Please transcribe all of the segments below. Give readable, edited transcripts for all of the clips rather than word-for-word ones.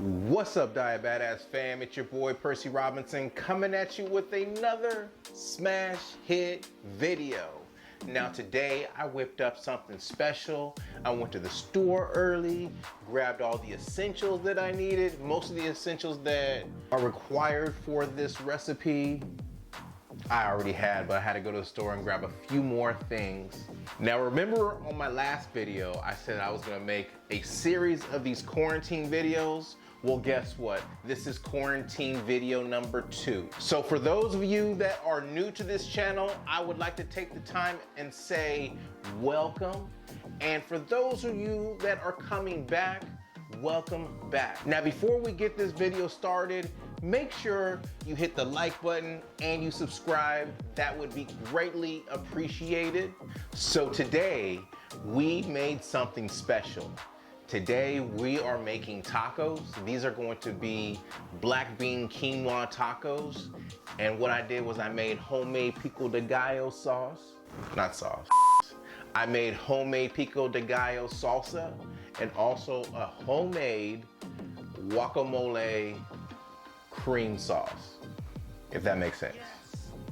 What's up, Diabadass fam? It's your boy Percy Robinson coming at you with another smash hit video. Now today I whipped up something special. I went to the store early, grabbed all the essentials that I needed. Most of the essentials that are required for this recipe I already had, but I had to go to the store and grab a few more things. Now remember on my last video, I said I was gonna make a series of these quarantine videos. Well, guess what? This is quarantine video number 2. So for those of you that are new to this channel, I would like to take the time and say welcome. And for those of you that are coming back, welcome back. Now, before we get this video started, make sure you hit the like button and you subscribe. That would be greatly appreciated. So today, we made something special. Today, we are making tacos. These are going to be black bean quinoa tacos. And what I did was I made homemade pico de gallo sauce. Not sauce. I made homemade pico de gallo salsa and also a homemade guacamole cream sauce, if that makes sense.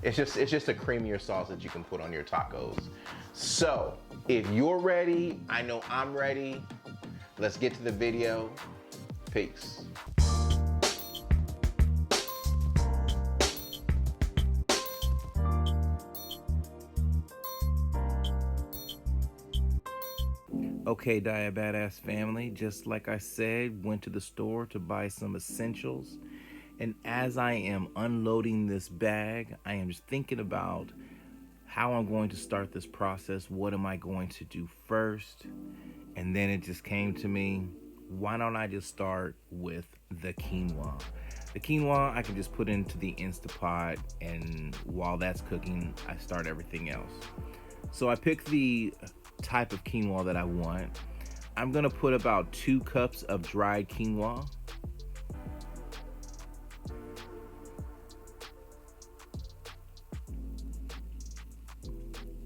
Yes. It's just a creamier sauce that you can put on your tacos. So if you're ready, I know I'm ready. Let's get to the video. Peace. Okay, Diabadass family, just like I said, went to the store to buy some essentials. And as I am unloading this bag, I am just thinking about how I'm going to start this process. What am I going to do first? And then it just came to me, why don't I just start with the quinoa? The quinoa I can just put into the Instapot, and while that's cooking, I start everything else. So I picked the type of quinoa that I want. I'm gonna put about 2 cups of dried quinoa.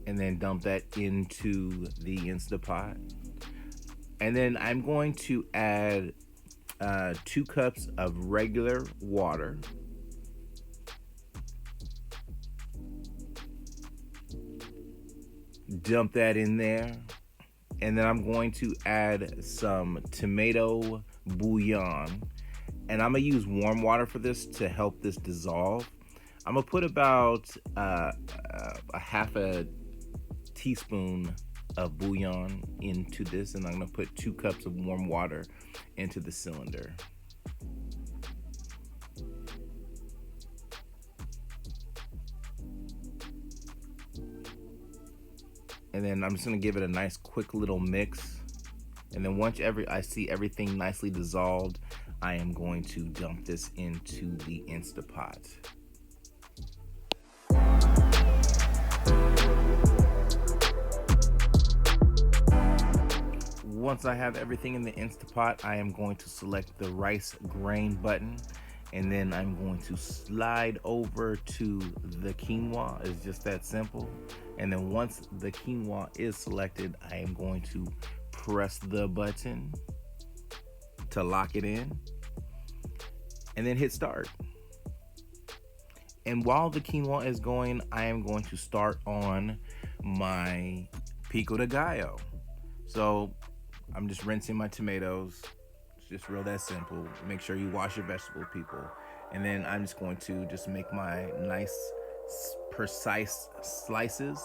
And then dump that into the Instapot. And then I'm going to add 2 cups of regular water. Dump that in there. And then I'm going to add some tomato bouillon. And I'm gonna use warm water for this to help this dissolve. I'm gonna put about a half a teaspoon of bouillon into this, and I'm gonna put 2 cups of warm water into the cylinder. And then I'm just gonna give it a nice quick little mix. And then once I see everything nicely dissolved, I am going to dump this into the Instapot. Once I have everything in the Instapot, I am going to select the rice grain button, and then I'm going to slide over to the quinoa. It's just that simple. And then once the quinoa is selected, I am going to press the button to lock it in, and then hit start. And while the quinoa is going, I am going to start on my pico de gallo. So I'm just rinsing my tomatoes. It's just real that simple. Make sure you wash your vegetable, people. And then I'm just going to just make my nice, precise slices.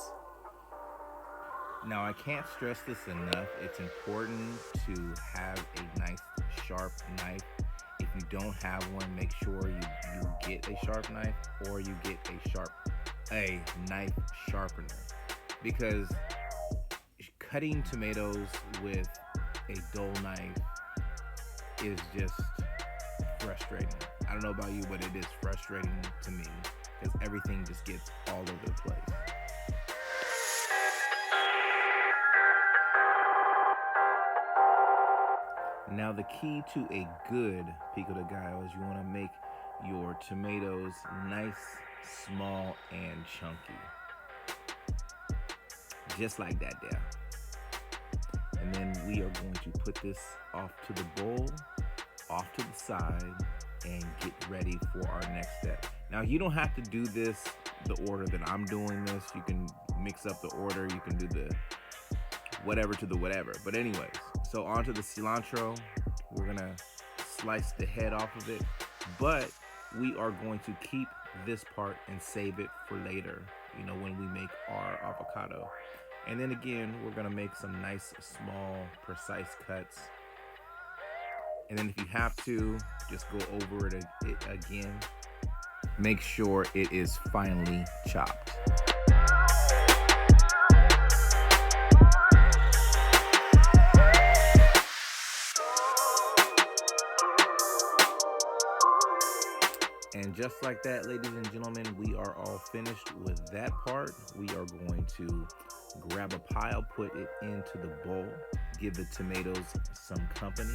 Now I can't stress this enough. It's important to have a nice sharp knife. If you don't have one, make sure you get a sharp knife, or you get a knife sharpener, because cutting tomatoes with a dull knife is just frustrating. I don't know about you, but it is frustrating to me because everything just gets all over the place. Now the key to a good pico de gallo is you want to make your tomatoes nice, small, and chunky. Just like that there. And then we are going to put this off to the bowl off to the side and get ready for our next step. Now, you don't have to do this the order that I'm doing this. You can mix up the order. You can do the whatever to the whatever. But anyways, so onto the cilantro. We're gonna slice the head off of it, but we are going to keep this part and save it for later, you know, when we make our avocado. And then again, we're gonna make some nice, small, precise cuts. And then if you have to, just go over it again. Make sure it is finely chopped. And just like that, ladies and gentlemen, we are all finished with that part. We are going to grab a pile, put it into the bowl, give the tomatoes some company.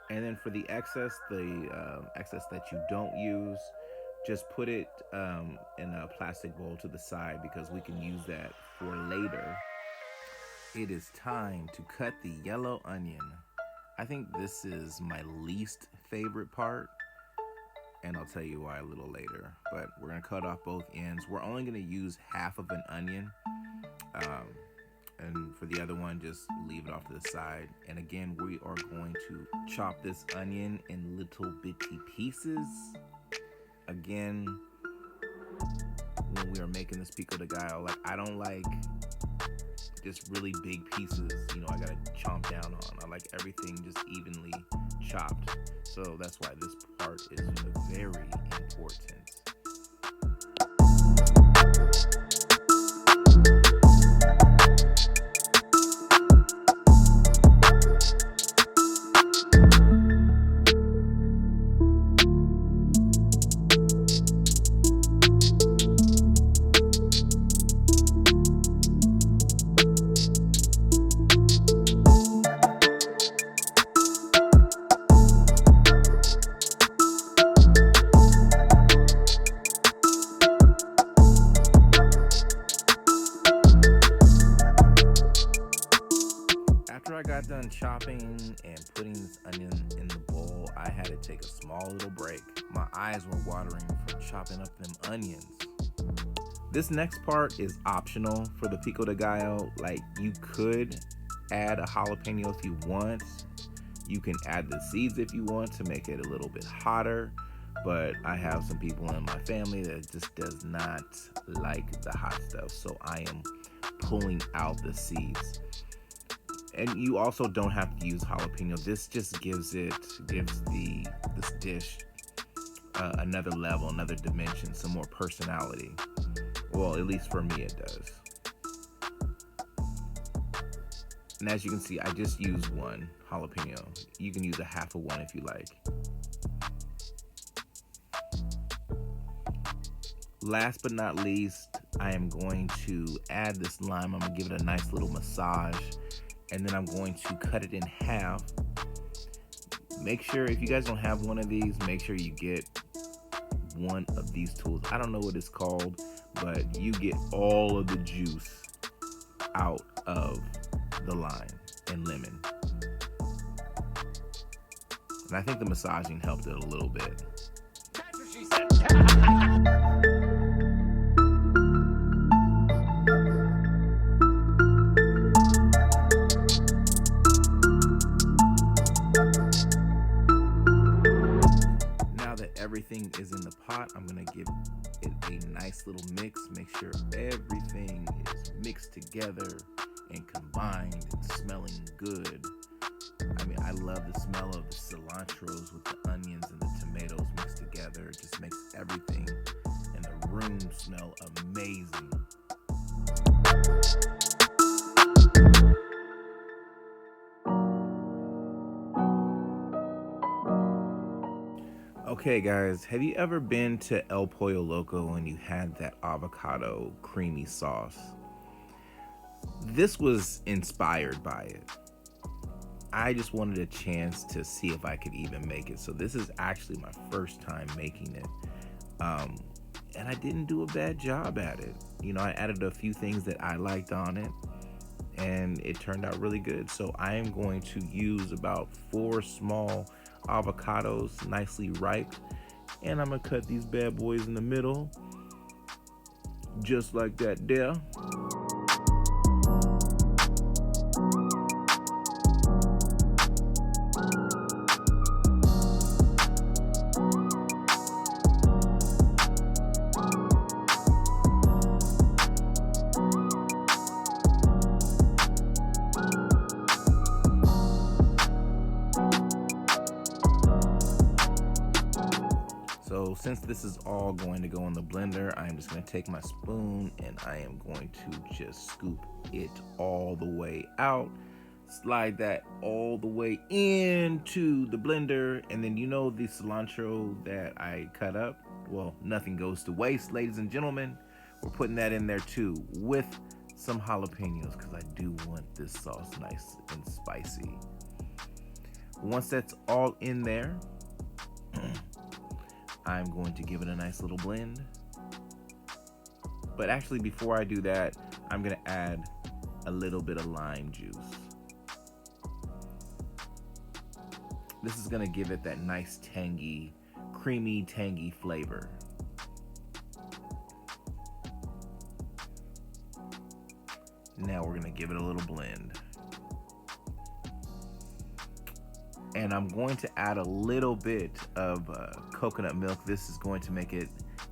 And then for the excess, excess that you don't use, just put it in a plastic bowl to the side because we can use that for later. It is time to cut the yellow onion. I think this is my least favorite part, and I'll tell you why a little later. But we're gonna cut off both ends. We're only gonna use half of an onion. And for the other one, just leave it off to the side. And again, we are going to chop this onion in little bitty pieces. Again, when we are making this pico de gallo, like, I don't like just really big pieces, you know, I gotta chomp down on. I like everything just evenly chopped. So that's why this part is very important. After I got done chopping and putting this onion in the bowl, I had to take a small little break. My eyes were watering from chopping up them onions. This next part is optional for the pico de gallo. Like, you could add a jalapeno if you want. You can add the seeds if you want to make it a little bit hotter. But I have some people in my family that just does not like the hot stuff, so I am pulling out the seeds. And you also don't have to use jalapeno. This just gives this dish another level, another dimension, some more personality. Well, at least for me it does. And as you can see, I just used one jalapeno. You can use a half of one if you like. Last but not least, I am going to add this lime. I'm gonna give it a nice little massage. And then I'm going to cut it in half. Make sure, if you guys don't have one of these, make sure you get one of these tools. I don't know what it's called, but you get all of the juice out of the lime and lemon. And I think the massaging helped it a little bit. That's what she said. Everything is in the pot. I'm gonna give it a nice little mix. Make sure everything is mixed together and combined and smelling good. I mean, I love the smell of the cilantros with the onions and the tomatoes mixed together. It just makes everything in the room smell amazing. Okay guys, have you ever been to El Pollo Loco and you had that avocado creamy sauce? This was inspired by it. I just wanted a chance to see if I could even make it. So this is actually my first time making it. And I didn't do a bad job at it. You know, I added a few things that I liked on it, and it turned out really good. So I am going to use about 4 small avocados, nicely ripe, and I'm gonna cut these bad boys in the middle, just like that there. So since this is all going to go in the blender, I'm just going to take my spoon and I am going to just scoop it all the way out. Slide that all the way into the blender, and then you know the cilantro that I cut up? Well, nothing goes to waste, ladies and gentlemen. We're putting that in there too with some jalapenos because I do want this sauce nice and spicy. Once that's all in there, I'm going to give it a nice little blend. But actually, before I do that, I'm going to add a little bit of lime juice. This is going to give it that nice tangy, creamy, tangy flavor. Now we're going to give it a little blend. And I'm going to add a little bit of coconut milk. This is going to make it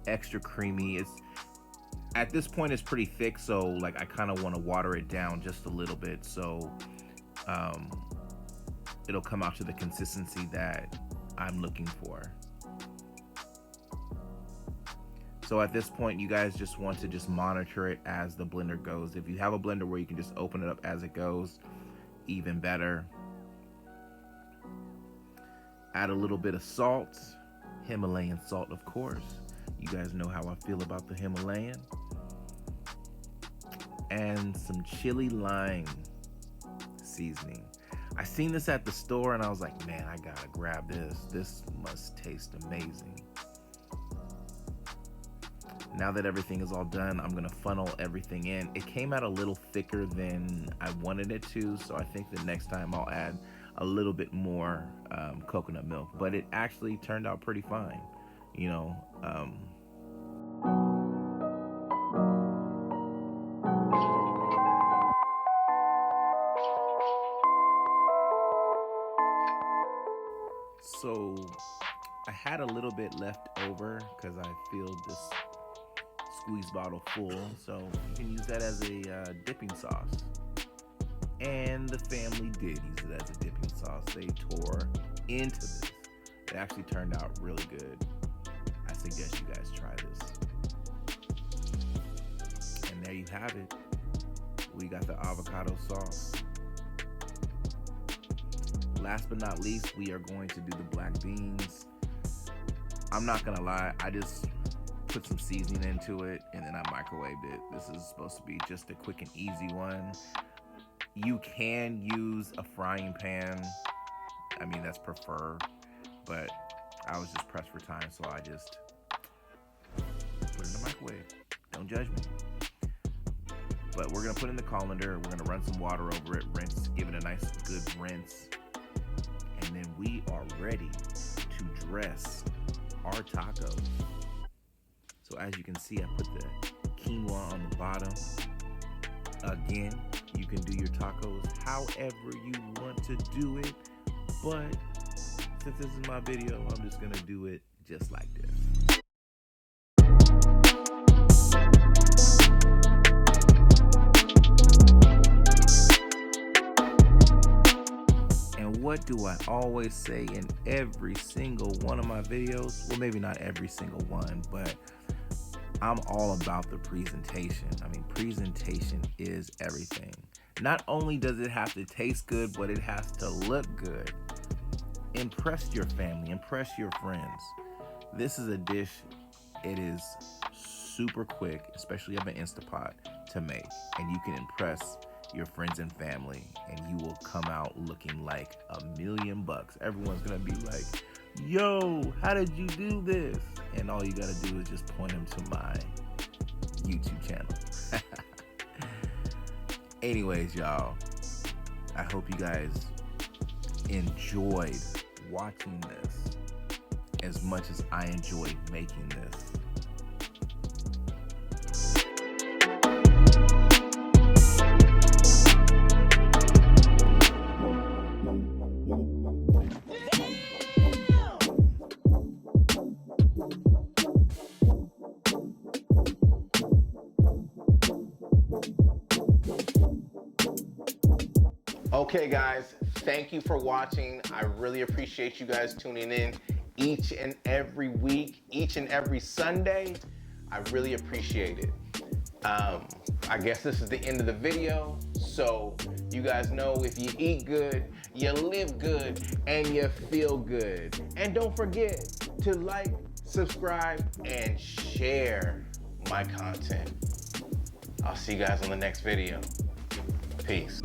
extra creamy. It's at this point it's pretty thick, so like I kind of want to water it down just a little bit, so it'll come out to the consistency that I'm looking for. So at this point, you guys just want to just monitor it as the blender goes. If you have a blender where you can just open it up as it goes, even better. Add a little bit of salt, Himalayan salt, of course. You guys know how I feel about the Himalayan. And some chili lime seasoning. I seen this at the store and I was like, man, I gotta grab this. This must taste amazing. Now that everything is all done, I'm gonna funnel everything in. It came out a little thicker than I wanted it to, so I think the next time I'll add a little bit more coconut milk, but it actually turned out pretty fine, you know. So I had a little bit left over because I filled this squeeze bottle full, so you can use that as a dipping sauce. And the family did use it as a dipping sauce. They tore into this. It actually turned out really good. I suggest you guys try this. And there you have it. We got the avocado sauce. Last but not least, we are going to do the black beans. I'm not gonna lie, I just put some seasoning into it and then I microwaved it. This is supposed to be just a quick and easy one. You can use a frying pan. I mean, that's preferred, but I was just pressed for time, so I just put it in the microwave. Don't judge me. But we're gonna put it in the colander. We're gonna run some water over it, rinse, give it a nice good rinse, and then we are ready to dress our tacos. So as you can see, I put the quinoa on the bottom. Again, you can do your tacos however you want to do it, but since this is my video, I'm just gonna do it just like this. And what do I always say in every single one of my videos? Well, maybe not every single one, but I'm all about the presentation. I mean, presentation is everything. Not only does it have to taste good, but it has to look good. Impress your family, impress your friends. This is a dish, it is super quick, especially of an Instapot, to make. And you can impress your friends and family, and you will come out looking like $1,000,000. Everyone's gonna be like, yo, how did you do this? And all you gotta do is just point them to my YouTube channel. Anyways, y'all, I hope you guys enjoyed watching this as much as I enjoyed making this. Okay guys, thank you for watching. I really appreciate you guys tuning in each and every week, each and every Sunday. I really appreciate it. I guess this is the end of the video. So you guys know, if you eat good, you live good, and you feel good. And don't forget to like, subscribe, and share my content. I'll see you guys on the next video. Peace.